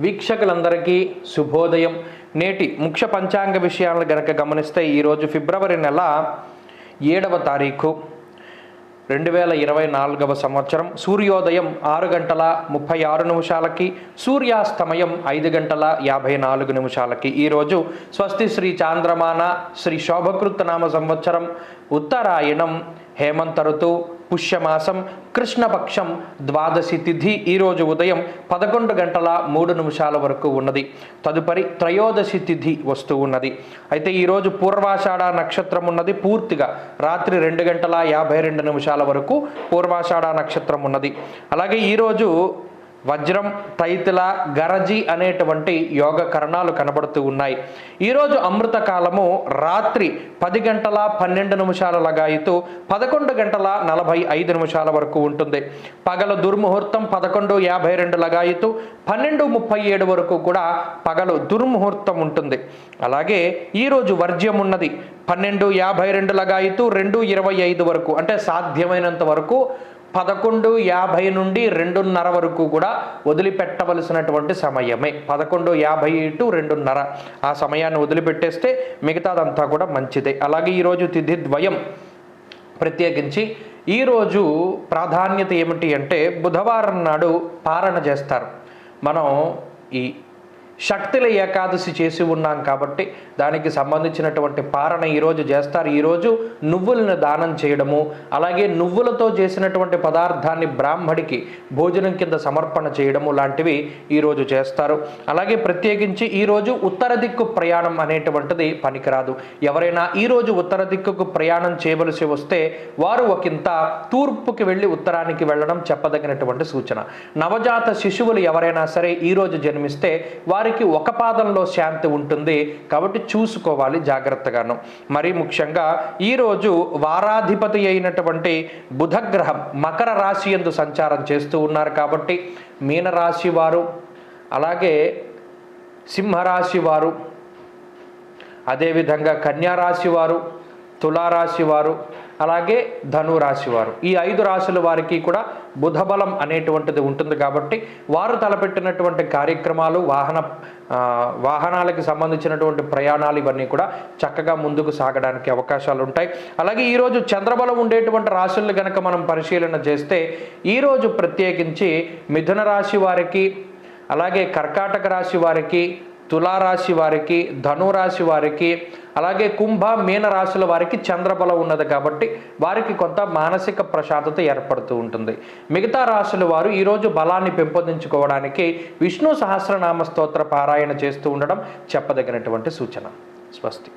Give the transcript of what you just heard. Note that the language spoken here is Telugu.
వీక్షకులందరికీ శుభోదయం. నేటి ముఖ్య పంచాంగ విషయాలను గనక గమనిస్తే ఈరోజు ఫిబ్రవరి నెల 7వ తారీఖు 2024వ సంవత్సరం. సూర్యోదయం 6:36 సూర్యాస్తమయం 5:54 ఈరోజు స్వస్తి శ్రీ చాంద్రమాన శ్రీ శోభకృత్ నామ సంవత్సరం, ఉత్తరాయణం, హేమంత ఋతువు, పుష్యమాసం, కృష్ణపక్షం, ద్వాదశి తిథి ఈరోజు ఉదయం 11:03 వరకు ఉన్నది. తదుపరి త్రయోదశి తిథి వస్తూ ఉన్నది. అయితే ఈరోజు పూర్వాషాఢ నక్షత్రం ఉన్నది. పూర్తిగా రాత్రి 2:52 వరకు పూర్వాషాఢ నక్షత్రం ఉన్నది. అలాగే ఈరోజు వజ్రం, తైతిల, గరజి అనేటువంటి యోగ కరణాలు కనబడుతూ ఉన్నాయి. ఈరోజు అమృత కాలము రాత్రి 10:12 లగాయితూ 11:45 వరకు ఉంటుంది. పగలు దుర్ముహూర్తం 11:52 లగాయితూ 12:37 వరకు కూడా పగలు దుర్ముహూర్తం ఉంటుంది. అలాగే ఈరోజు వర్జ్యం ఉన్నది 12:52 లగాయితూ 2:25 వరకు, అంటే సాధ్యమైనంత వరకు 11:50 నుండి 2:30 వరకు కూడా వదిలిపెట్టవలసినటువంటి సమయమే. 11:50 to 2:30 ఆ సమయాన్ని వదిలిపెట్టేస్తే మిగతాదంతా కూడా మంచిదే. అలాగే ఈరోజు తిథి ద్వయం. ప్రత్యేకించి ఈరోజు ప్రాధాన్యత ఏమిటి అంటే బుధవారం నాడు పారణ చేస్తారు. మనం ఈ శక్తుల ఏకాదశి చేసి ఉన్నాం కాబట్టి దానికి సంబంధించినటువంటి పారణ ఈరోజు చేస్తారు. ఈరోజు నువ్వులను దానం చేయడము, అలాగే నువ్వులతో చేసినటువంటి పదార్థాన్ని బ్రాహ్మడికి భోజనం కింద సమర్పణ చేయడము లాంటివి ఈరోజు చేస్తారు. అలాగే ప్రత్యేకించి ఈరోజు ఉత్తర దిక్కు ప్రయాణం అనేటువంటిది పనికిరాదు. ఎవరైనా ఈరోజు ఉత్తర దిక్కుకు ప్రయాణం చేయవలసి వస్తే వారు ఒకంత తూర్పుకి వెళ్ళి ఉత్తరానికి వెళ్ళడం చెప్పదగినటువంటి సూచన. నవజాత శిశువులు ఎవరైనా సరే ఈరోజు జన్మిస్తే వారికి ఒక పాదంలో శాంతి ఉంటుంది కాబట్టి చూసుకోవాలి జాగ్రత్తగాను. మరీ ముఖ్యంగా ఈరోజు వారాధిపతి అయినటువంటి బుధగ్రహం మకర రాశి యందు సంచారం చేస్తూ ఉన్నారు కాబట్టి మీనరాశి వారు, అలాగే సింహరాశి వారు, అదేవిధంగా కన్యారాశి వారు, తులారాశి వారు, అలాగే ధనురాశి వారు, ఈ 5 రాశుల వారికి కూడా బుధబలం అనేటువంటిది ఉంటుంది కాబట్టి వారు తలపెట్టినటువంటి కార్యక్రమాలు, వాహనాలకు సంబంధించినటువంటి ప్రయాణాలు ఇవన్నీ కూడా చక్కగా ముందుకు సాగడానికి అవకాశాలు ఉంటాయి. అలాగే ఈరోజు చంద్రబలం ఉండేటువంటి రాశులను కనుక మనం పరిశీలన చేస్తే ఈరోజు ప్రత్యేకించి మిథున రాశి వారికి, అలాగే కర్కాటక రాశి వారికి, తులారాశి వారికి, ధనురాశి వారికి, అలాగే కుంభ, మీన రాశుల వారికి చంద్రబలం ఉన్నది కాబట్టి వారికి కొంత మానసిక ప్రశాంతత ఏర్పడుతూ ఉంటుంది. మిగతా రాశుల వారు ఈరోజు బలాన్ని పెంపొందించుకోవడానికి విష్ణు సహస్రనామ స్తోత్ర పారాయణ చేస్తూ ఉండడం చెప్పదగినటువంటి సూచన. స్వస్తి.